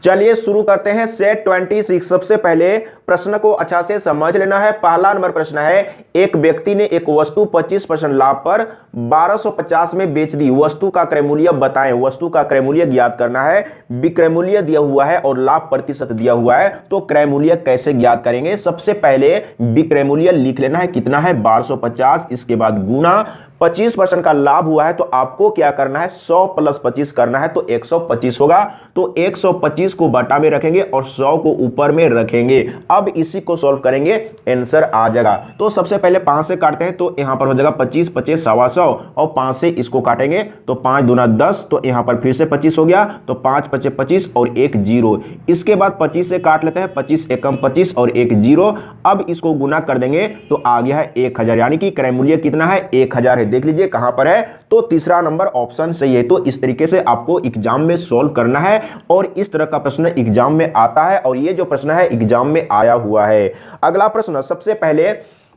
चलिए शुरू करते हैं सेट 26। सबसे पहले प्रश्न को अच्छा से समझ लेना है। पहला नंबर प्रश्न है, एक व्यक्ति ने एक वस्तु 25% लाभ पर 1250 में बेच दी। वस्तु का क्रय मूल्य बताएं। वस्तु का क्रय मूल्य ज्ञात करना है। विक्रय मूल्य दिया हुआ है और लाभ प्रतिशत दिया हुआ है, तो क्रय मूल्य कैसे ज्ञात करेंगे? सबसे पहले विक्रय मूल्य लिख लेना है। कितना है? 1250। इसके बाद गुना 25% का लाभ हुआ है, तो आपको क्या करना है? 100 प्लस 25 करना है, तो 125 होगा। तो 125 को बटा में रखेंगे और 100 को ऊपर में रखेंगे। अब इसी को सॉल्व करेंगे, आंसर आ जाएगा। तो सबसे पहले 5 से काटते हैं, तो यहां पर हो जाएगा 25, 25 सवा 100, और 5 से इसको काटेंगे तो 5 दूना 10, तो यहां पर फिर से 25 हो गया, तो 5 5 25 और 1 0। इसके बाद 25 से काट लेते हैं, 25 एकम 25 और 1 0। अब इसको गुना कर देंगे तो आ गया है 1000, यानी कि क्रय मूल्य कितना है? 1000 है। देख लीजिए कहां पर है, तो तीसरा नंबर ऑप्शन सही है। तो इस तरीके से आपको एग्जाम में सॉल्व करना है और इस तरह का प्रश्न एग्जाम में आता है, और ये जो प्रश्न है एग्जाम में आया हुआ है। अगला प्रश्न, सबसे पहले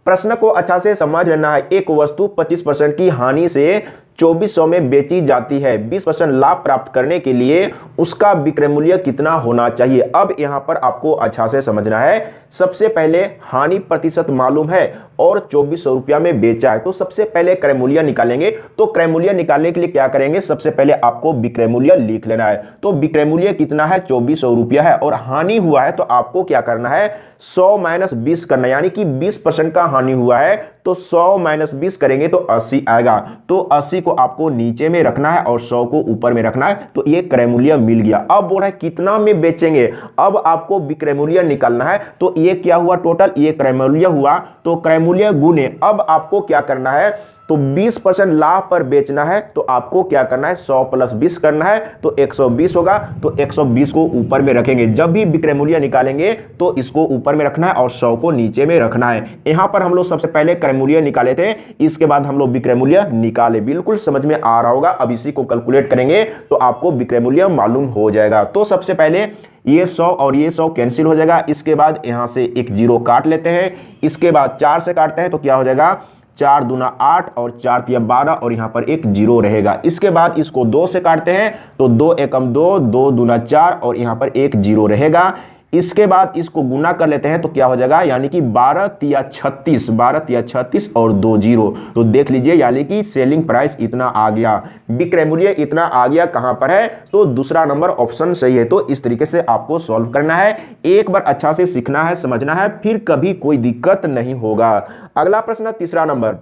प्रश्न को अच्छा से समझ लेना है। एक वस्तु 25% की हानि से 2400 में बेची जाती है। 20% लाभ प्राप्त करने के लिए उसका विक्रय मूल्य कितना होना चाहिए? अब यहां पर आपको अच्छा से समझना है। सबसे पहले हानि प्रतिशत मालूम है और 2400 रुपया में बेचा है, तो सबसे पहले क्रय मूल्य निकालेंगे। तो क्रय मूल्य निकालने के लिए क्या करेंगे? सबसे पहले आपको विक्रय मूल्य लिख लेना है। तो विक्रय मूल्य कितना है? 2400 रुपया है, और हानि हुआ है तो आपको क्या करना है? 100 माइनस 20 करना है, यानी कि 20% का हानि हुआ है, तो 100 माइनस 20 करेंगे तो 80 आएगा। तो 80 को आपको नीचे में रखना है और 100 को ऊपर में रखना है, तो ये क्रय मूल्य मिल गया। अब बोल रहा है कितना में बेचेंगे? अब आपको विक्रय मूल्य निकालना है। तो ये क्या हुआ? टोटल ये क्रय मूल्य हुआ, तो क्रय मूल्य गुने, अब आपको क्या करना है? तो 20% लाभ पर बेचना है, तो आपको क्या करना है? 100 प्लस 20 करना है, तो 120 होगा। तो 120 को ऊपर में रखेंगे। जब भी विक्रय मूल्य निकालेंगे तो इसको ऊपर में रखना है और 100 को नीचे में रखना है। यहां पर हम लोग सबसे पहले क्रय मूल्य निकाले थे, इसके बाद हम लोग विक्रय मूल्य निकाले। बिल्कुल समझ में आ रहा होगा। अब इसी को कैलकुलेट करेंगे तो आपको विक्रय मूल्य मालूम हो जाएगा। तो सबसे पहले ये 100 और ये 100 कैंसिल हो जाएगा। इसके बाद यहां से एक 0 काट लेते हैं। इसके बाद 4 से काटते हैं तो क्या हो जाएगा? 4 दूना 8 और 4 तिया 12, और यहां पर एक 0 रहेगा। इसके बाद इसको 2 से काटते हैं तो 2 एकम 2, 2 दूना 4, और यहां पर एक 0 रहेगा। इसके बाद इसको गुना कर लेते हैं तो क्या हो जाएगा? यानी कि 12 तिया 36, 12 तिया 36 और 2 0। तो देख लीजिए, यानी कि सेलिंग प्राइस इतना आ गया, विक्रय मूल्य इतना आ गया। कहां पर है? तो दूसरा नंबर ऑप्शन सही है। तो इस तरीके से आपको सॉल्व करना है। एक बार अच्छा से सीखना है, समझना है, फिर कभी कोई दिक्कत नहीं होगा। अगला प्रश्न, तीसरा नंबर।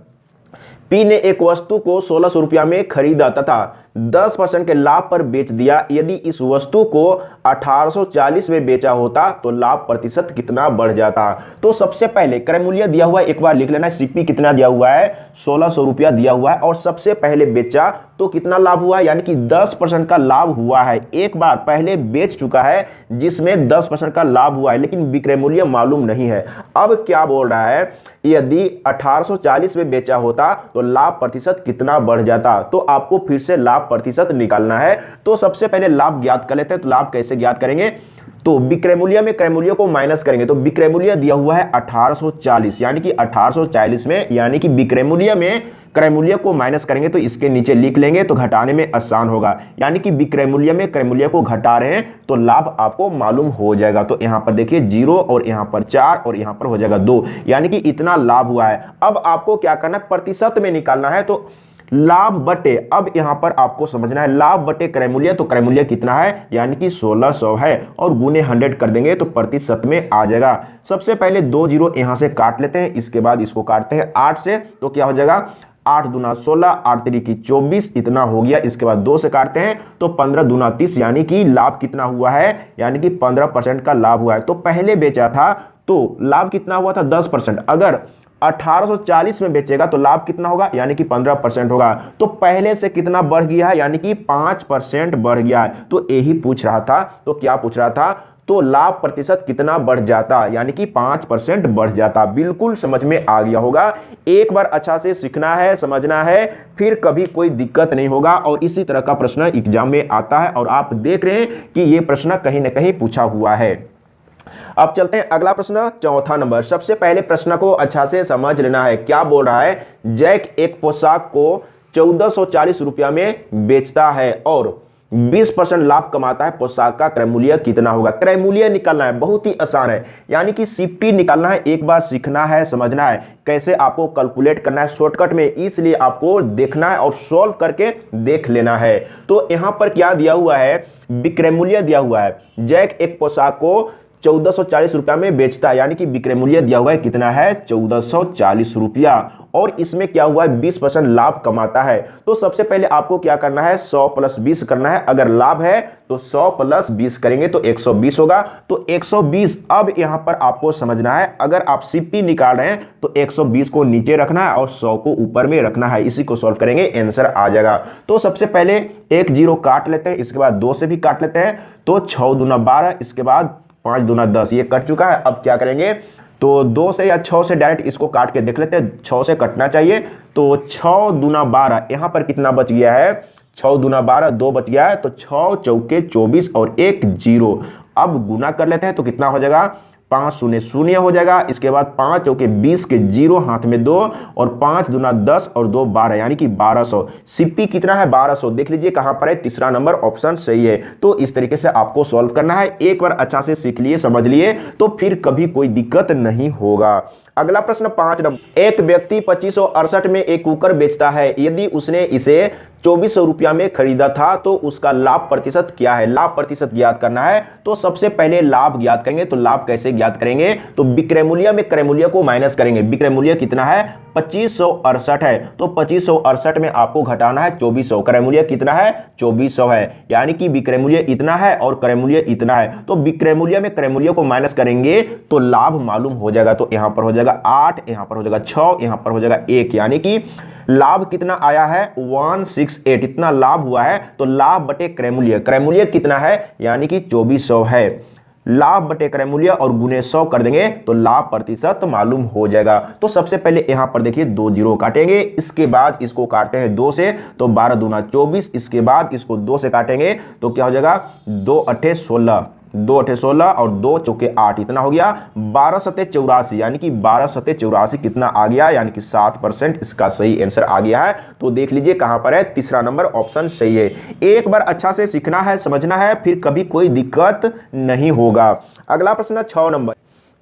पी ने एक वस्तु को 1600 रुपया में खरीदा तथा 10% के लाभ पर बेच दिया। यदि इस वस्तु को 1840 में बेचा होता तो लाभ प्रतिशत कितना बढ़ जाता? तो सबसे पहले क्रय मूल्य दिया हुआ है, एक बार लिख लेना है। सीपी कितना दिया हुआ है? 1600 रुपया दिया हुआ है, और सबसे पहले बेचा तो कितना लाभ हुआ? यानी कि 10% का लाभ हुआ है। एक बार पहले बेच चुका है जिसमें 10% का लाभ हुआ है, लेकिन विक्रय मूल्य मालूम नहीं है। अब क्या बोल रहा है? यदि 1840 में बेचा होता तो लाभ प्रतिशत कितना बढ़ जाता? तो आपको फिर से लाभ प्रतिशत निकालना है। तो सबसे पहले लाभ ज्ञात कर लेते हैं। तो लाभ कैसे ज्ञात करेंगे? तो विक्रय मूल्य में क्रय मूल्य को माइनस करेंगे। तो विक्रय मूल्य दिया हुआ है 1840, यानी कि 1840 में, यानी कि विक्रय मूल्य में क्रय मूल्य को माइनस करेंगे तो इसके नीचे लिख लेंगे, तो घटाने में आसान होगा। यानी कि विक्रय मूल्य में क्रय मूल्य को घटा रहे हैं तो लाभ आपको मालूम हो जाएगा। तो यहां पर देखिए 0 और यहां पर 4 और यहां पर हो जाएगा 2, यानी कि इतना लाभ हुआ है। अब आपको क्या करना है? प्रतिशत में निकालना है। तो लाभ बटे, अब यहां पर आपको समझना है, लाभ बटे क्रय मूल्य। तो क्रय मूल्य कितना है? यानी कि 1600 है, और गुने 100 कर देंगे तो प्रतिशत में आ जाएगा। सबसे पहले 2 0 यहां से काट लेते हैं। इसके बाद इसको काटते हैं 8 से, तो क्या हो जाएगा? 8 दूना 16, 8 तिरी 24, इतना हो गया। इसके बाद 2 से काटते हैं तो 15 दूना 30, यानी कि लाभ कितना हुआ है? यानी कि 15% का लाभ हुआ है। तो पहले बेचा था तो लाभ कितना हुआ था? 10%। अगर 1840 में बेचेगा तो लाभ कितना होगा? यानी कि 15% होगा। तो पहले से कितना बढ़ गया है? यानी कि 5% बढ़ गया है। तो यही पूछ रहा था। तो क्या पूछ रहा था? तो लाभ प्रतिशत कितना बढ़ जाता? यानी कि 5% बढ़ जाता। बिल्कुल समझ में आ गया होगा। एक बार अच्छा से सीखना है, समझना है, फिर कभी कोई दिक्कत नहीं होगा। और इसी तरह का प्रश्न एग्जाम में आता है, और आप देख रहे हैं कि यह प्रश्न कहीं ना कहीं पूछा हुआ है। अब चलते हैं अगला प्रश्न, चौथा नंबर। सबसे पहले प्रश्न को अच्छा से समझ लेना है। क्या बोल रहा है? जैक एक पोशाक को 1440 रुपया में बेचता है और 20% लाभ कमाता है, पोशाक का क्रय मूल्य कितना होगा। क्रय मूल्य निकालना है, बहुत ही आसान है, यानी कि सीपी निकालना है। एक बार सीखना है, समझना है कैसे आपको कैलकुलेट करना है शॉर्टकट में, इसलिए आपको देखना है और सॉल्व करके देख लेना है। तो यहां पर क्या दिया हुआ है, विक्रय मूल्य दिया हुआ है। जैक एक पोशाक को 1440 रुपया में बेचता है, यानी कि विक्रय मूल्य दिया हुआ है कितना है, 1440 रुपया, और इसमें क्या हुआ है, 20% लाभ कमाता है। तो सबसे पहले आपको क्या करना है, 100 + 20 करना है। अगर लाभ है तो 100 + 20 करेंगे तो 120 होगा। तो 120 अब यहां पर आपको समझना है, अगर आप सीपी निकाल रहे हैं तो 120 को नीचे रखना है और 100 को ऊपर में रखना है। इसी को सॉल्व करेंगे, आंसर आ जाएगा। तो सबसे पहले एक 0 काट लेते हैं, इसके बाद 2 से भी काट लेते हैं। तो 6 दूना 12, इसके बाद 5 दूना 10, ये कट चुका है। अब क्या करेंगे, तो 2 से या 6 से डायरेक्ट इसको काट के देख लेते हैं, 6 से कटना चाहिए। तो 6 दूना 12, यहां पर कितना बच गया है, 6 दूना 12, 2 बच गया है। तो 6 चौके 24 और 1 0। अब गुना कर लेते हैं तो कितना हो जाएगा, 5 शून्य शून्य हो जाएगा। इसके बाद 5 चौके 20 के 0, हाथ में 2, और 5 दूना 10 और 2 12, यानी कि 1200। सीपी कितना है, 1200। देख लीजिए कहां पर है, तीसरा नंबर ऑप्शन सही है। तो इस तरीके से आपको सॉल्व करना है। एक बार अच्छा से सीख लिए, समझ लिए, तो फिर कभी कोई दिक्कत नहीं होगा। अगला प्रश्न 5 नंबर, एक व्यक्ति 2568 में एक कुकर बेचता है। यदि उसने इसे 2400 रुपया में खरीदा था तो उसका लाभ प्रतिशत क्या है। लाभ प्रतिशत ज्ञात करना है। तो सबसे पहले लाभ ज्ञात करेंगे। तो लाभ कैसे ज्ञात करेंगे, तो विक्रय मूल्य में क्रय मूल्य को माइनस करेंगे। विक्रय मूल्य कितना है, 2568 है, तो 2568 में आपको घटाना है 2400। क्रय मूल्य कितना है, 2400 है, यानी कि विक्रय मूल्य इतना है और क्रय मूल्य इतना है। तो विक्रय मूल्य में क्रय मूल्य को माइनस करेंगे तो लाभ मालूम हो जाएगा। तो यहां पर हो जाएगा 8, यहां पर हो जाएगा 6, यहां पर हो जाएगा 1, यानी कि लाभ कितना आया है, 168, इतना लाभ हुआ है। तो लाभ बटे क्रय मूल्य, क्रय मूल्य कितना है, यानी कि 2400 है। लाभ बटे क्रय मूल्य और गुने 100 कर देंगे तो लाभ प्रतिशत मालूम हो जाएगा। तो सबसे पहले यहां पर देखिए 2 0 काटेंगे, इसके बाद इसको काटते हैं 2 से, तो 12 दूना 24, इसके बाद इसको 2 से काटेंगे तो क्या हो जाएगा, 2 8 16, 2 8 16 और 2 चौके 8, इतना हो गया 12 सते 84, यानी कि 12 सते 84 कितना आ गया, यानी कि 7% इसका सही आंसर आ गया है। तो देख लीजिए कहां पर है, तीसरा नंबर ऑप्शन सही है। एक बार अच्छा से सीखना है, समझना है, फिर कभी कोई दिक्कत नहीं होगा। अगला प्रश्न 6 नंबर,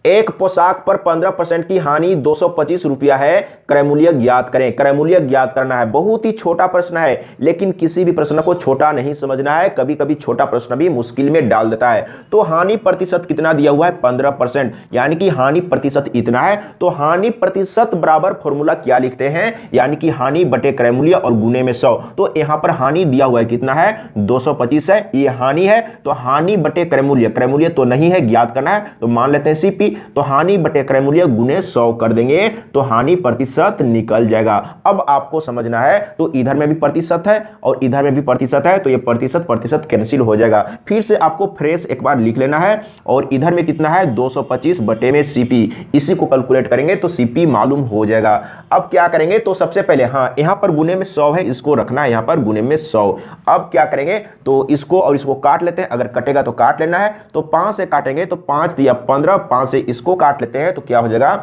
एक पोशाक पर 15% की हानि 225 रुपया है, क्रय मूल्य ज्ञात करें। क्रय मूल्य ज्ञात करना है, बहुत ही छोटा प्रश्न है, लेकिन किसी भी प्रश्न को छोटा नहीं समझना है। कभी कभी छोटा प्रश्न भी मुश्किल में डाल देता है। तो हानि प्रतिशत कितना दिया हुआ है, 15%, यानी कि हानि प्रतिशत इतना है। तो हानि प्रतिशत बराबर फॉर्मूला क्या लिखते हैं, यानी कि हानि बटे क्रय मूल्य और गुने में 100। तो यहां पर हानि दिया हुआ है कितना है, 225 है, ये हानि है। तो हानि बटे क्रय मूल्य, क्रय मूल्य तो नहीं है, ज्ञात करना है, तो मान लेते हैं सीपी। तो हानि बटे क्रय मूल्य गुने 100 कर देंगे तो हानि प्रतिशत निकल जाएगा। अब आपको समझना है, तो इधर में भी प्रतिशत है और इधर में भी प्रतिशत है, तो ये प्रतिशत प्रतिशत कैंसिल हो जाएगा। फिर से आपको फ्रेश एक बार लिख लेना है, और इधर में कितना है, 225 बटे में सीपी, इसी को कैलकुलेट करेंगे तो सीपी मालूम हो जाएगा। अब क्या करेंगे, तो सबसे पहले हाँ, यहां पर गुने में 100 है, इसको रखना है यहां पर गुने में 100। अब क्या करेंगे, तो इसको और इसको काट लेते हैं, अगर कटेगा तो काट लेना है। तो 5 से काटेंगे तो 5 दिया 15, 5 से इसको काट लेते हैं तो क्या हो जाएगा,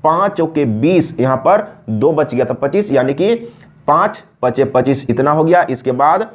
5 चौके 20, यहां पर 2 बच गया तो 25, यानी कि 5 5 25, इतना हो गया। इसके बाद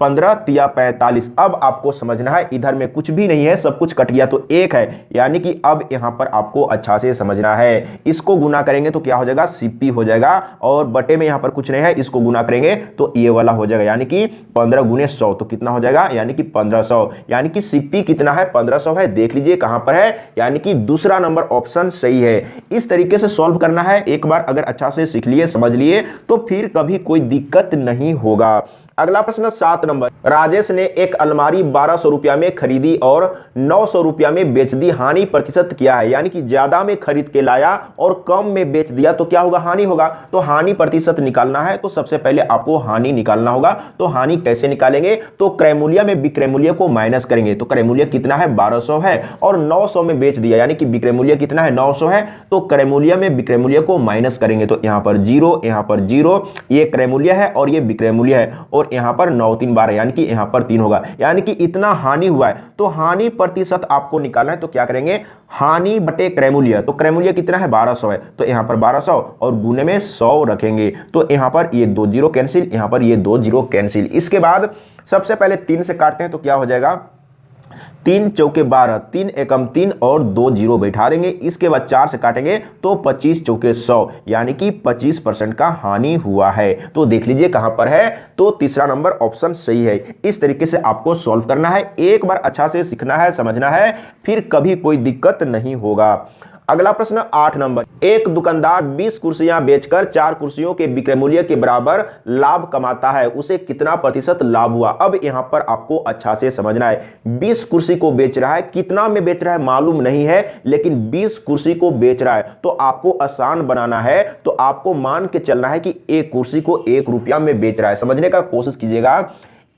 15 तिया 45। अब आपको समझना है, इधर में कुछ भी नहीं है, सब कुछ कट गया तो 1 है, यानी कि अब यहां पर आपको अच्छा से समझना है। इसको गुना करेंगे तो क्या हो जाएगा, सीपी हो जाएगा, और बटे में यहां पर कुछ नहीं है, इसको गुना करेंगे तो ये वाला हो जाएगा, यानी कि 15 गुने 100 तो कितना हो जाएगा, यानी कि 1500, यानी कि सीपी कितना है, 1500 है। देख लीजिए कहां पर है, यानी कि दूसरा नंबर ऑप्शन सही है। इस तरीके से सॉल्व करना है। एक बार अगर अच्छा से सीख लिए, समझ लिए, तो फिर कभी कोई दिक्कत नहीं होगा। अगला प्रश्न 7 नंबर, राजेश ने एक अलमारी 1200 रुपया में खरीदी और 900 रुपया में बेच दी, हानि प्रतिशत क्या है, यानी कि ज्यादा में खरीद के लाया और कम में बेच दिया तो क्या होगा, हानि होगा। तो हानि प्रतिशत निकालना है, तो सबसे पहले आपको हानि निकालना होगा। तो हानि कैसे निकालेंगे, तो क्रय मूल्य में विक्रय मूल्य को माइनस करेंगे। तो क्रय मूल्य कितना है, 1200 है, और 900 में बेच दिया, यानी कि विक्रय मूल्य कितना है, 900 है। तो क्रय मूल्य में विक्रय मूल्य को माइनस करेंगे, तो यहां पर 0, यहां पर 0, ये क्रय मूल्य है और ये विक्रय मूल्य है, और यहां पर 9 3 12, यानी कि यहां पर 3 होगा, यानी कि इतना हानि हुआ है। तो हानि प्रतिशत आपको निकालना है, तो क्या करेंगे, हानि बटे क्रय मूल्य। तो क्रय मूल्य कितना है, 1200 है, तो यहां पर 1200 और गुने में 100 रखेंगे। तो यहां पर ये 2 0 कैंसिल, यहां पर ये 2 0 कैंसिल। इसके बाद सबसे पहले 3 से काटते हैं तो क्या हो जाएगा, 3 चौके 12, 3 एकम 3 और 2 जीरो बैठा देंगे। इसके बाद 4 से काटेंगे तो 25 चौके 100, यानी कि 25% का हानि हुआ है। तो देख लीजिए कहां पर है, तो तीसरा नंबर ऑप्शन सही है। इस तरीके से आपको सॉल्व करना है, एक बार अच्छा से सीखना है, समझना है, फिर कभी कोई दिक्कत नहीं होगा। अगला प्रश्न 8 नंबर, एक दुकानदार 20 कुर्सियां बेचकर 4 कुर्सियों के विक्रय मूल्य के बराबर लाभ कमाता है, उसे कितना प्रतिशत लाभ हुआ। अब यहां पर आपको अच्छा से समझना है, 20 कुर्सी को बेच रहा है, कितना में बेच रहा है मालूम नहीं है, लेकिन 20 कुर्सी को बेच रहा है। तो आपको आसान बनाना है, तो आपको मान के चलना है कि एक कुर्सी को 1 रुपया में बेच रहा है। समझने का कोशिश कीजिएगा,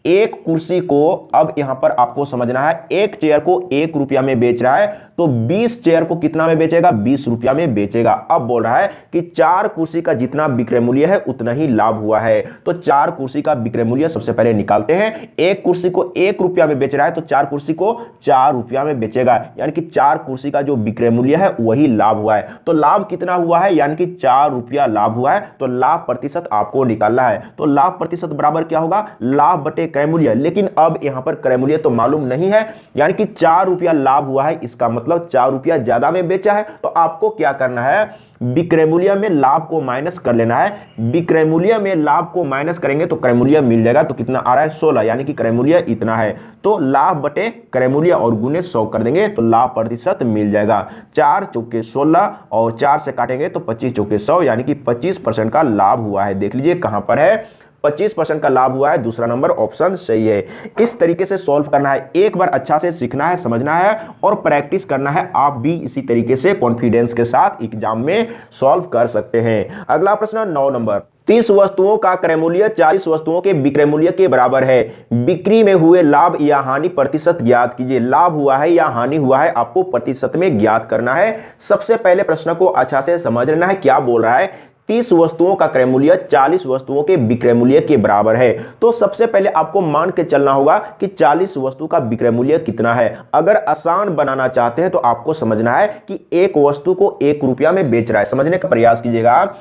एक कुर्सी को, अब यहां पर आपको समझना है, एक चेयर को 1 रुपया में बेच रहा है, तो 20 चेयर को कितना में बेचेगा, 20 रुपया में बेचेगा। अब बोल रहा है कि 4 कुर्सी का जितना विक्रय मूल्य है उतना ही लाभ हुआ है। तो 4 कुर्सी का विक्रय मूल्य सबसे पहले निकालते हैं। एक कुर्सी को 1 रुपया में बेच रहा है, तो 4 कुर्सी को 4 रुपया में बेचेगा, यानी कि 4 कुर्सी का जो विक्रय मूल्य है वही लाभ हुआ है। तो लाभ कितना हुआ है, यानी कि 4 रुपया लाभ हुआ है। तो लाभ प्रतिशत आपको निकालना है, तो लाभ प्रतिशत बराबर क्या होगा, लाभ बटे क्रय मूल्य। लेकिन अब यहां पर क्रय मूल्य तो मालूम नहीं है, यानी कि 4 रुपया लाभ हुआ है, इसका मतलब 4 रुपया ज्यादा में बेचा है। तो आपको क्या करना है, विक्रय मूल्य में लाभ को माइनस कर लेना है। विक्रय मूल्य में लाभ को माइनस करेंगे तो क्रय मूल्य मिल जाएगा। तो कितना आ रहा है, 16, यानी कि क्रय मूल्य इतना है। तो लाभ बटे क्रय मूल्य और गुने 100 कर देंगे तो लाभ प्रतिशत मिल जाएगा। 4 चौके 16 और 4 से काटेंगे तो 25 चौके 100, यानी कि 25% का लाभ हुआ है। देख लीजिए कहां पर है, 25% का लाभ हुआ है, दूसरा नंबर ऑप्शन सही है। इस तरीके से सॉल्व करना है, एक बार अच्छा से सीखना है, समझना है और प्रैक्टिस करना है। आप भी इसी तरीके से कॉन्फिडेंस के साथ एग्जाम में सॉल्व कर सकते हैं। अगला प्रश्न 9 नंबर, 30 वस्तुओं का क्रय मूल्य 40 वस्तुओं के विक्रय मूल्य के बराबर है, बिक्री में हुए लाभ या हानि प्रतिशत ज्ञात कीजिए। लाभ हुआ है या हानि हुआ है, आपको प्रतिशत में ज्ञात करना है। सबसे पहले प्रश्न को अच्छा से समझ लेना है, क्या बोल रहा है, 30 वस्तुओं का क्रय मूल्य 40 वस्तुओं के विक्रय मूल्य के बराबर है। तो सबसे पहले आपको मान के चलना होगा कि 40 वस्तु का विक्रय मूल्य कितना है। अगर आसान बनाना चाहते हैं तो आपको समझना है कि एक वस्तु को 1 रुपया में बेच रहा है। समझने का प्रयास कीजिएगा,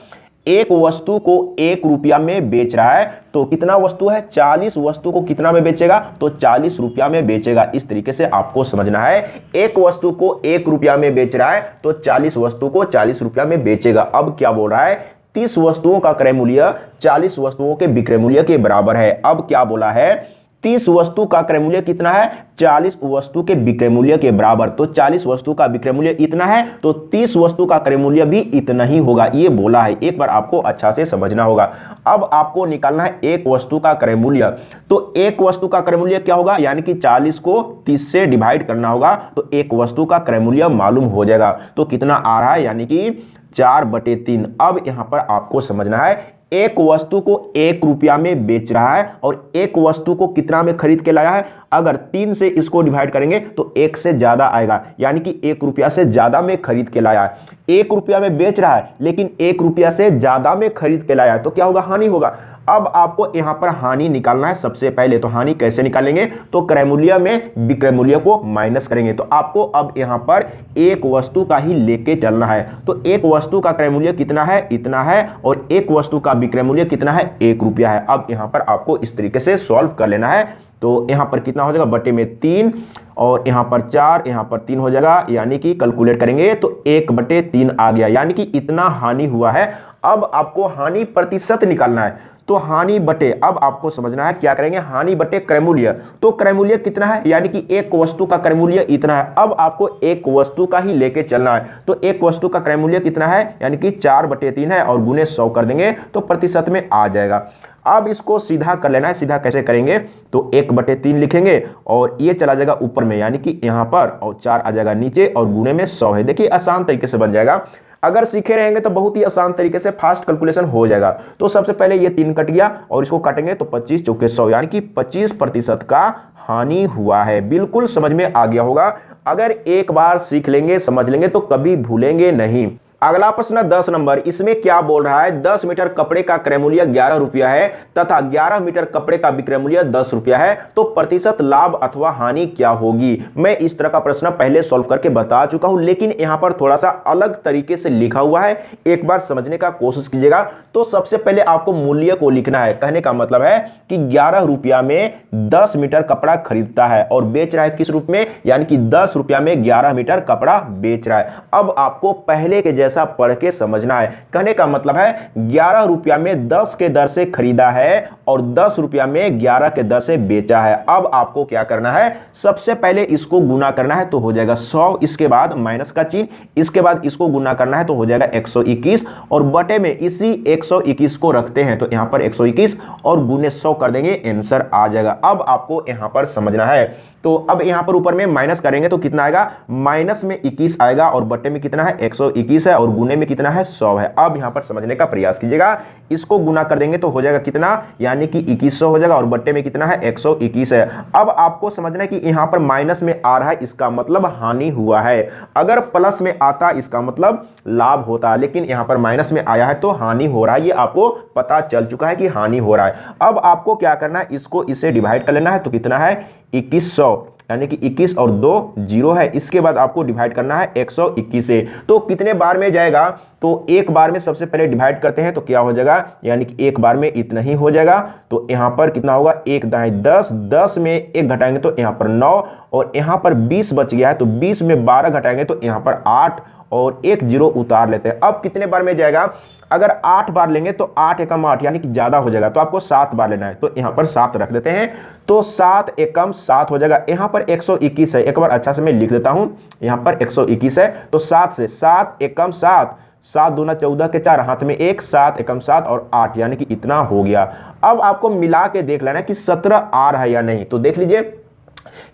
एक वस्तु को 1 रुपया में बेच रहा है, तो कितना वस्तु है, 40 वस्तु को कितना में बेचेगा, तो 40 रुपया में बेचेगा। इस तरीके से आपको समझना है, एक वस्तु को 1 रुपया में बेच रहा है तो 40 वस्तु को 40 रुपया में बेचेगा। अब क्या बोल रहा है, 30 वस्तुओं का क्रय मूल्य 40 वस्तुओं के विक्रय मूल्य के बराबर है। अब क्या बोला है, 30 वस्तु का क्रय मूल्य कितना है, 40 वस्तु के विक्रय मूल्य के बराबर। तो 40 वस्तु का विक्रय मूल्य इतना है, तो 30 वस्तु का क्रय मूल्य भी इतना ही होगा, ये बोला है। एक बार आपको अच्छा से समझना होगा। अब आपको निकालना है एक वस्तु का क्रय मूल्य। तो एक वस्तु का क्रय मूल्य क्या होगा, यानी कि 40 को 30 से डिवाइड करना होगा, तो एक वस्तु का क्रय मूल्य मालूम हो जाएगा। तो कितना आ रहा है, यानी कि 4/3। अब यहां पर आपको समझना है, एक वस्तु को 1 रुपया में बेच रहा है और एक वस्तु को कितना में खरीद के लाया है। अगर 3 से इसको डिवाइड करेंगे तो 1 से ज्यादा आएगा, यानी कि 1 रुपया से ज्यादा में खरीद के लाया है। 1 रुपया में बेच रहा है लेकिन 1 रुपया से ज्यादा में खरीद के लाया है, तो क्या होगा, हानि होगा। अब आपको यहां पर हानि निकालना है। सबसे पहले तो हानि कैसे निकालेंगे, तो क्रय मूल्य में विक्रय मूल्य को माइनस करेंगे। तो आपको अब यहां पर एक वस्तु का ही लेके चलना है। तो एक वस्तु का क्रय मूल्य कितना है, इतना है, और एक वस्तु का विक्रय मूल्य कितना है, 1 रुपया है। अब यहां पर आपको इस तरीके से सॉल्व कर लेना है। तो यहां पर कितना हो जाएगा, बटे में 3, और यहां पर 4, यहां पर 3 हो जाएगा, यानी कि कैलकुलेट करेंगे तो 1/3 आ गया, यानी कि इतना हानि हुआ है। अब आपको हानि प्रतिशत निकालना है। तो हानि बटे, अब आपको समझना है क्या करेंगे, हानि बटे क्रय मूल्य। तो क्रय मूल्य कितना है, यानी कि एक वस्तु का क्रय मूल्य इतना है। अब आपको एक वस्तु का ही लेके चलना है। तो एक वस्तु का क्रय मूल्य कितना है, यानी कि 4/3 है, और गुने 100 कर देंगे तो प्रतिशत में आ जाएगा। अब इसको सीधा कर लेना है। सीधा कैसे करेंगे, तो 1/3 लिखेंगे और ये चला जाएगा ऊपर में, यानी कि यहां पर, और 4 आ जाएगा नीचे, और गुणे में 100 है। देखिए आसान तरीके से बन जाएगा। अगर सीखे रहेंगे तो बहुत ही आसान तरीके से फास्ट कैलकुलेशन हो जाएगा। तो सबसे पहले ये 3 कट गया, और इसको काटेंगे तो 25 चौके 100, यानी कि 25% का हानि हुआ है। बिल्कुल समझ में आ गया होगा। अगर एक बार सीख लेंगे, समझ लेंगे, तो कभी भूलेंगे नहीं। अगला प्रश्न 10 नंबर, इसमें क्या बोल रहा है, 10 मीटर कपड़े का क्रय मूल्य 11 रुपया है तथा 11 मीटर कपड़े का विक्रय मूल्य 10 रुपया है, तो प्रतिशत लाभ अथवा हानि क्या होगी। मैं इस तरह का प्रश्न पहले सॉल्व करके बता चुका हूं, लेकिन यहां पर थोड़ा सा अलग तरीके से लिखा हुआ है, एक बार समझने का कोशिश कीजिएगा। तो सबसे पहले आपको मूल्य को लिखना है। कहने का मतलब है कि 11 रुपया में 10 मीटर कपड़ा खरीदता है और बेच रहा है किस रूप में, यानी कि 10 रुपया में 11 मीटर कपड़ा बेच रहा है। अब आपको पहले के जैसा पढ़ के समझना है। कहने का मतलब है 11 रुपया में 10 के दर से खरीदा है और 10 रुपया में 11 के दर से बेचा है। अब आपको क्या करना है, सबसे पहले इसको गुना करना है तो हो जाएगा 100, इसके बाद माइनस का चिन्ह, इसके बाद इसको गुना करना है तो हो जाएगा 121 और बटे में इसी 121 को रखते हैं तो यहां पर 121 और गुने 100 कर देंगे, आंसर आ जाएगा। अब आपको यहां पर समझना है, तो अब यहां पर ऊपर में माइनस करेंगे तो कितना आएगा, माइनस में 21 आएगा और बटे में कितना है 121 है और गुने में कितना है 100 है। अब यहां पर समझने का प्रयास कीजिएगा, इसको गुना कर देंगे तो हो जाएगा कितना, यानी कि 2100 हो जाएगा और बटे में कितना है 121 है। अब आपको समझना है कि यहां पर माइनस में आ रहा है, इसका मतलब हानि हुआ है। अगर प्लस में आता इसका मतलब लाभ होता, लेकिन यहां पर माइनस में आया है तो हानि हो रहा है, ये आपको पता चल चुका है कि हानि हो रहा है। अब आपको क्या करना है, इसको इससे डिवाइड कर लेना है तो कितना है 2100, यानी कि 21 और 2 0 है। इसके बाद आपको डिवाइड करना है 121 से, तो कितने बार में जाएगा, तो एक बार में सबसे पहले डिवाइड करते हैं तो क्या हो जाएगा, यानी कि एक बार में इतना ही हो जाएगा। तो यहां पर कितना होगा, 1 दाएं 10, 10 में 1 घटाएंगे तो यहां पर 9 और यहां पर 20 बच गया है तो 20 में 12 घटाएंगे तो यहां पर 8 और 1 0 उतार लेते हैं। अब कितने बार में जाएगा, अगर 8 बार लेंगे तो 8 एकम 8 यानी कि ज्यादा हो जाएगा, तो आपको 7 बार लेना है तो यहां पर 7 रख देते हैं तो 7 एकम 7 हो जाएगा। यहां पर 121 है, एक बार अच्छा से मैं लिख देता हूं, यहां पर 121 है तो 7 से 7 एकम 7, 7 दूना 14 के 4, हाथ में 1, 7 एकम 7 और 8 यानी कि इतना हो गया। अब आपको मिला के देख लेना कि 17 आ रहा है या नहीं, तो देख लीजिए,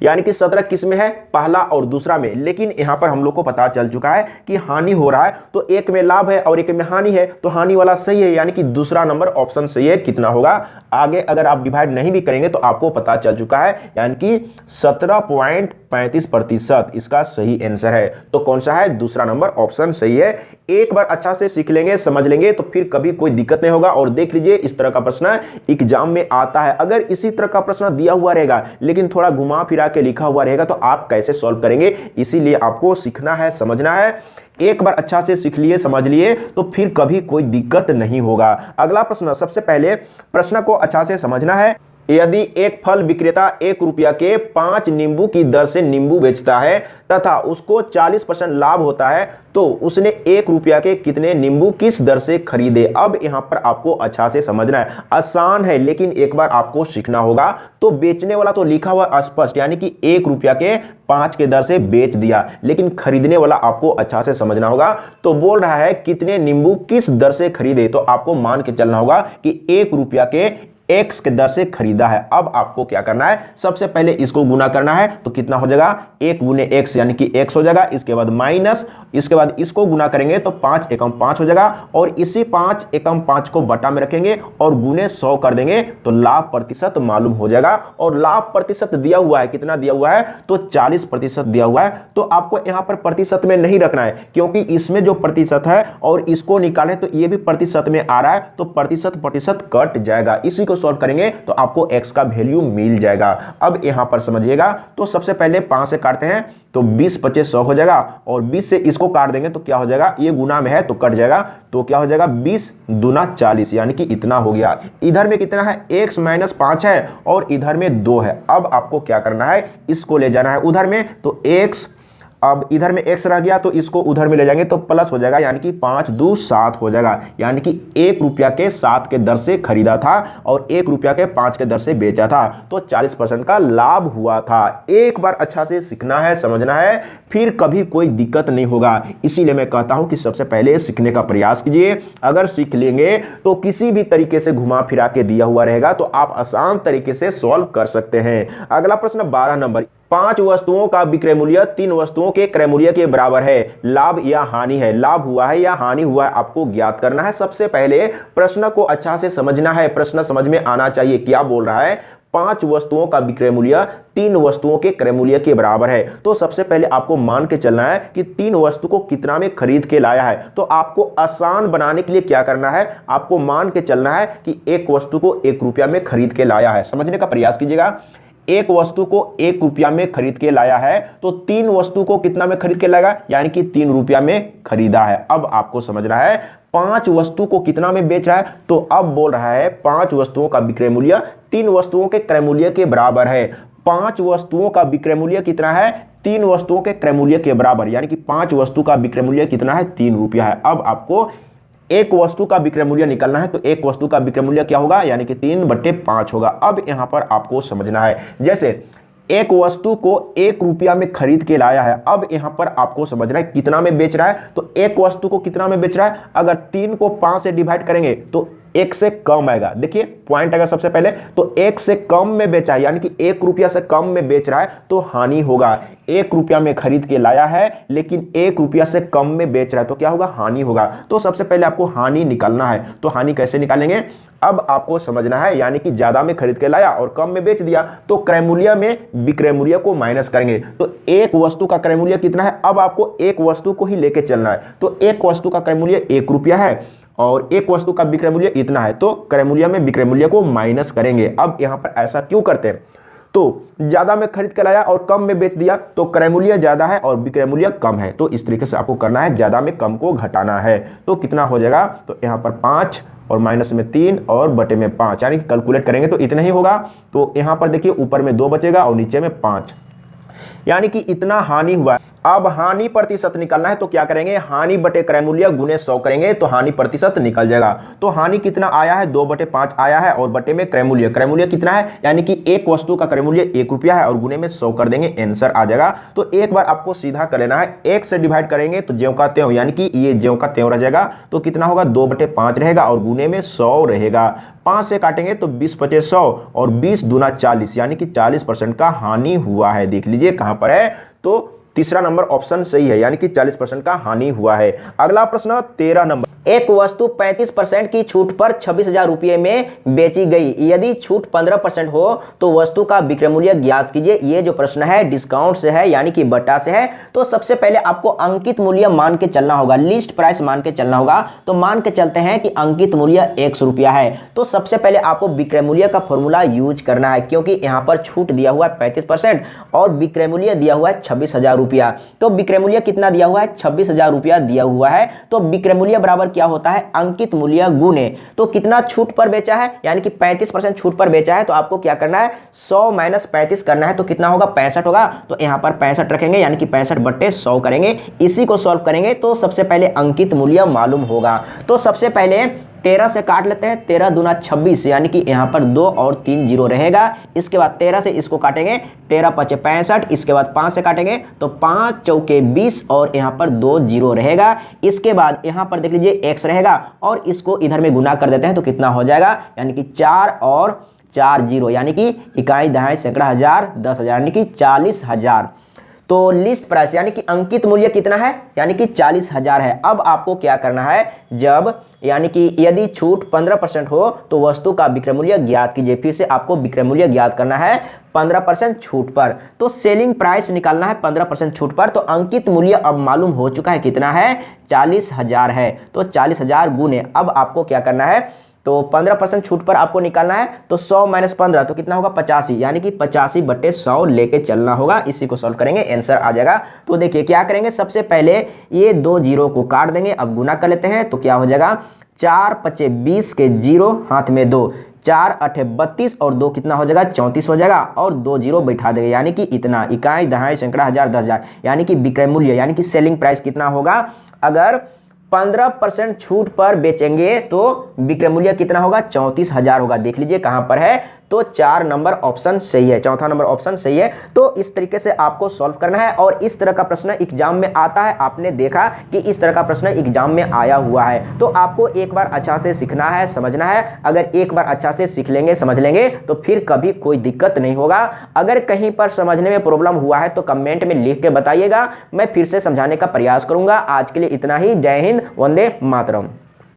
यानी कि 17 किस में है, पहला और दूसरा में, लेकिन यहां पर हम लोग को पता चल चुका है कि हानि हो रहा है, तो एक में लाभ है और एक में हानि है, तो हानि वाला सही है, यानी कि दूसरा नंबर ऑप्शन सही है। कितना होगा, आगे अगर आप डिवाइड नहीं भी करेंगे तो आपको पता चल चुका है, यानी कि 17.35% इसका सही आंसर है। तो कौन सा है, दूसरा नंबर ऑप्शन सही है। एक बार अच्छा से सीख लेंगे, समझ लेंगे तो फिर कभी कोई दिक्कत नहीं होगा। और देख लीजिए, इस तरह का प्रश्न एग्जाम में आता है। अगर इसी तरह का प्रश्न दिया हुआ रहेगा लेकिन थोड़ा घुमा फिरा के लिखा हुआ रहेगा तो आप कैसे सॉल्व करेंगे, इसीलिए आपको सीखना है, समझना है। एक बार अच्छा से सीख लिए, समझ लिए तो फिर कभी कोई दिक्कत नहीं होगा। अगला प्रश्न, सबसे पहले प्रश्न को अच्छा से समझना है। यदि एक फल विक्रेता 1 रुपया के 5 नींबू की दर से नींबू बेचता है तथा उसको 40% लाभ होता है, तो उसने 1 रुपया के कितने नींबू किस दर से खरीदे। अब यहां पर आपको अच्छा से समझना है, आसान है लेकिन एक बार आपको सीखना होगा। तो बेचने वाला तो लिखा हुआ स्पष्ट, यानी कि 1 रुपया के 5 के दर से बेच दिया, लेकिन खरीदने वाला आपको अच्छा से समझना होगा। तो बोल रहा है कितने नींबू किस दर से खरीदे, तो आपको मान के चलना होगा कि 1 रुपया के x के दर से खरीदा है। अब आपको क्या करना है, सबसे पहले इसको गुना करना है तो कितना हो जाएगा, 1 गुने x यानी कि x हो जाएगा, इसके बाद माइनस, इसके बाद इसको गुना करेंगे तो 5 एकम 5 हो जाएगा और इसी 5 एकम 5 को बटा में रखेंगे और गुने 100 कर देंगे तो लाभ प्रतिशत मालूम हो जाएगा। और लाभ प्रतिशत दिया हुआ है, कितना दिया हुआ है, तो 40% दिया हुआ है। तो आपको यहां पर प्रतिशत में नहीं रखना है, क्योंकि इसमें जो प्रतिशत है और इसको निकाले तो ये भी प्रतिशत में आ रहा है, तो प्रतिशत कट जाएगा। इसी को सॉल्व करेंगे तो आपको x का वैल्यू मिल जाएगा। अब यहां पर समझिएगा, तो सबसे पहले 5 से काटते हैं तो 20 25 100 हो जाएगा और 20 से इसको काट देंगे तो क्या हो जाएगा, ये गुना में है तो कट जाएगा, तो क्या हो जाएगा 20 दूना 40 यानी कि इतना हो गया। इधर में कितना है, x माइनस 5 है और इधर में 2 है। अब आपको क्या करना है, इसको ले जाना है उधर में, तो x, अब इधर में x रह गया तो इसको उधर में ले जाएंगे तो प्लस हो जाएगा, यानी कि 5 2 7 हो जाएगा। यानी कि 1 रुपया के 7 के दर से खरीदा था और 1 रुपया के 5 के दर से बेचा था, तो 40% का लाभ हुआ था। एक बार अच्छा से सीखना है, समझना है, फिर कभी कोई दिक्कत नहीं होगा। इसीलिए मैं कहता हूं कि सबसे पहले सीखने का प्रयास कीजिए। अगर सीख लेंगे तो किसी भी तरीके से घुमा फिरा के दिया हुआ रहेगा तो आप आसान तरीके से सॉल्व कर सकते हैं। अगला प्रश्न 12 नंबर, 5 वस्तुओं का विक्रय मूल्य 3 वस्तुओं के क्रय मूल्य के बराबर है, लाभ या हानि है, लाभ हुआ है या हानि हुआ है, आपको ज्ञात करना है। सबसे पहले प्रश्न को अच्छा से समझना है, प्रश्न समझ में आना चाहिए। क्या बोल रहा है, 5 वस्तुओं का विक्रय मूल्य 3 वस्तुओं के क्रय मूल्य के बराबर है। तो सबसे पहले आपको मान के चलना है कि 3 वस्तु को कितना में खरीद के लाया है। तो आपको आसान बनाने के लिए क्या करना है, आपको मान के चलना है कि एक वस्तु को 1 रुपया में खरीद के लाया है। समझने का प्रयास कीजिएगा, एक वस्तु को 1 रुपया में खरीद के लाया है तो 3 वस्तु को कितना में खरीद के लाएगा, यानी कि 3 रुपया में खरीदा है। अब आपको समझना है 5 वस्तु को कितना में बेच रहा है, तो अब बोल रहा है 5 वस्तुओं का विक्रय मूल्य 3 वस्तुओं के क्रय मूल्य के बराबर है। 5 वस्तुओं का विक्रय मूल्य कितना है, 3 वस्तुओं के क्रय मूल्य के बराबर, यानी कि 5 वस्तु का विक्रय मूल्य कितना है, 3 रुपया है। अब आपको एक वस्तु का विक्रय मूल्य निकालना है, तो एक वस्तु का विक्रय मूल्य क्या होगा, यानी कि 3/5 होगा। अब यहां पर आपको समझना है, जैसे एक वस्तु को 1 रुपया में खरीद के लाया है, अब यहां पर आपको समझना है कितना में बेच रहा है, तो एक वस्तु को कितना में बेच रहा है, अगर 3 को 5 से डिवाइड करेंगे तो 1 से कम आएगा। देखिए पॉइंट आएगा सबसे पहले, तो 1 से कम में बेचा है, यानी कि 1 रुपया से कम में बेच रहा है तो हानि होगा। 1 रुपया में खरीद के लाया है लेकिन 1 रुपया से कम में बेच रहा है तो क्या होगा, हानि होगा। तो सबसे पहले आपको हानि निकालना है, तो हानि कैसे निकालेंगे, अब आपको समझना है, यानी कि ज्यादा में खरीद के लाया और कम में बेच दिया तो क्रय मूल्य में विक्रय मूल्य को माइनस करेंगे। तो एक वस्तु का क्रय मूल्य कितना है, अब आपको एक वस्तु को ही लेके चलना है, तो एक वस्तु का क्रय मूल्य 1 रुपया है और एक वस्तु का विक्रय मूल्य इतना है, तो क्रय मूल्य में विक्रय मूल्य को माइनस करेंगे। अब यहां पर ऐसा क्यों करते हैं, तो ज्यादा में खरीद के लाया और कम में बेच दिया तो क्रय मूल्य ज्यादा है और विक्रय मूल्य कम है, तो इस तरीके से आपको करना है, ज्यादा में कम को घटाना है। तो कितना हो जाएगा, तो यहां पर 5 और माइनस में 3 और बटे में 5, यानी कैलकुलेट करेंगे तो इतना ही होगा। तो यहां पर देखिए ऊपर में 2 बचेगा और नीचे में 5, यानी कि इतना हानि हुआ। अब हानि प्रतिशत निकालना है, तो क्या करेंगे, हानि बटे क्रय मूल्य गुने 100 करेंगे तो हानि प्रतिशत निकल जाएगा। तो हानि कितना आया है, 2/5 आया है और बटे में क्रय मूल्य कितना है, यानी कि एक वस्तु का क्रय मूल्य 1 रुपया है और गुने में 100 कर देंगे, आंसर आ जाएगा। तो एक बार आपको सीधा कर लेना है, 1 से डिवाइड करेंगे तो ज्यों का त्यों, यानी कि ये ज्यों का त्यों रह जाएगा, तो कितना होगा, 2/5 रहेगा और गुने में 100 रहेगा। 5 से काटेंगे तो 20/100 और 20 दूना 40, यानी कि 40% का हानि हुआ है। देख लीजिए कहां पर है, तो तीसरा नंबर ऑप्शन सही है, यानी कि 40% का हानि हुआ है। अगला प्रश्न 13 नंबर, एक वस्तु 35% की छूट पर 26,000 रुपये में बेची गई, यदि छूट 15% हो तो वस्तु का विक्रय मूल्य ज्ञात कीजिए। ये जो प्रश्न है डिस्काउंट से है, यानी कि बटा से है, तो सबसे पहले आपको अंकित मूल्य मान के चलना होगा, लिस्ट प्राइस मान के चलना होगा। तो मान के चलते हैं कि अंकित मूल्य 100 रुपया है, तो सबसे पहले आपको विक्रय मूल्य का फॉर्मूला यूज करना है, क्योंकि यहाँ पर छूट दिया हुआ है 35% और विक्रय मूल्य दिया हुआ है 26,000 रुपया। तो विक्रय मूल्य कितना दिया हुआ है, 26,000 रुपया दिया हुआ है, तो विक्रय मूल्य बराबर क्या होता है, अंकित मूल्य गुने, तो कितना छूट पर बेचा है, यानी कि 35% छूट पर बेचा है, तो आपको क्या करना है, 100 माइनस 35 करना है, तो कितना होगा, 65 होगा। तो यहां पर 65 रखेंगे, यानी कि 65/100 करेंगे। इसी को सॉल्व करेंगे तो सबसे पहले अंकित मूल्य मालूम होगा। तो सबसे पहले 13 से काट लेते हैं, 13 दूना 26, यानी कि यहाँ पर 2 और 3 जीरो रहेगा। इसके बाद 13 से इसको काटेंगे, 13×5 65, इसके बाद 5 से काटेंगे तो 5×4 20 और यहाँ पर 2 जीरो रहेगा। इसके बाद यहाँ पर देख लीजिए x रहेगा और इसको इधर में गुना कर देते हैं तो कितना हो जाएगा, यानी कि 4 और 4 जीरो, यानी कि इकाई दहाई सैकड़ा हजार 10,000, यानी कि 40,000। तो लिस्ट प्राइस यानी कि अंकित मूल्य कितना है, यानी कि 40,000 है। अब आपको क्या करना है, जब यानी कि यदि छूट 15% हो तो वस्तु का विक्रय मूल्य ज्ञात कीजिए। फिर से आपको विक्रय मूल्य ज्ञात करना है 15% छूट पर, तो सेलिंग प्राइस निकालना है 15% छूट पर। तो अंकित मूल्य अब मालूम हो चुका है कितना है, 40,000 है। तो 40,000 गुने, अब आपको क्या करना है, तो 15% छूट पर आपको निकालना है, तो 100 माइनस 15 तो कितना होगा, 85, यानी कि 85/100 लेके चलना होगा। इसी को सॉल्व करेंगे, आंसर आ जाएगा। तो देखिए क्या करेंगे, सबसे पहले ये 2 जीरो को काट देंगे, अब गुना कर लेते हैं तो क्या हो जाएगा, 4×5 20 के जीरो हाथ में 2, 4×8 32 और 2 कितना हो जाएगा, 34 हो जाएगा और 2 जीरो बैठा देंगे, यानी कि इतना, इकाई दहाई सैकड़ा हजार 10,000, यानी कि विक्रय मूल्य यानी कि सेलिंग प्राइस कितना होगा, अगर 15% छूट पर बेचेंगे तो विक्रय मूल्य कितना होगा, 34,000 होगा। देख लीजिए कहां पर है, तो 4 नंबर ऑप्शन सही है, चौथा नंबर ऑप्शन सही है। तो इस तरीके से आपको सॉल्व करना है और इस तरह का प्रश्न एग्जाम में आता है। आपने देखा कि इस तरह का प्रश्न एग्जाम में आया हुआ है, तो आपको एक बार अच्छा से सीखना है, समझना है। अगर एक बार अच्छा से सीख लेंगे, समझ लेंगे तो फिर कभी कोई दिक्कत नहीं होगा। अगर कहीं पर समझने में प्रॉब्लम हुआ है तो कमेंट में लिख के बताइएगा, मैं फिर से समझाने का प्रयास करूंगा। आज के लिए इतना ही, जय हिंद, वंदे मातरम।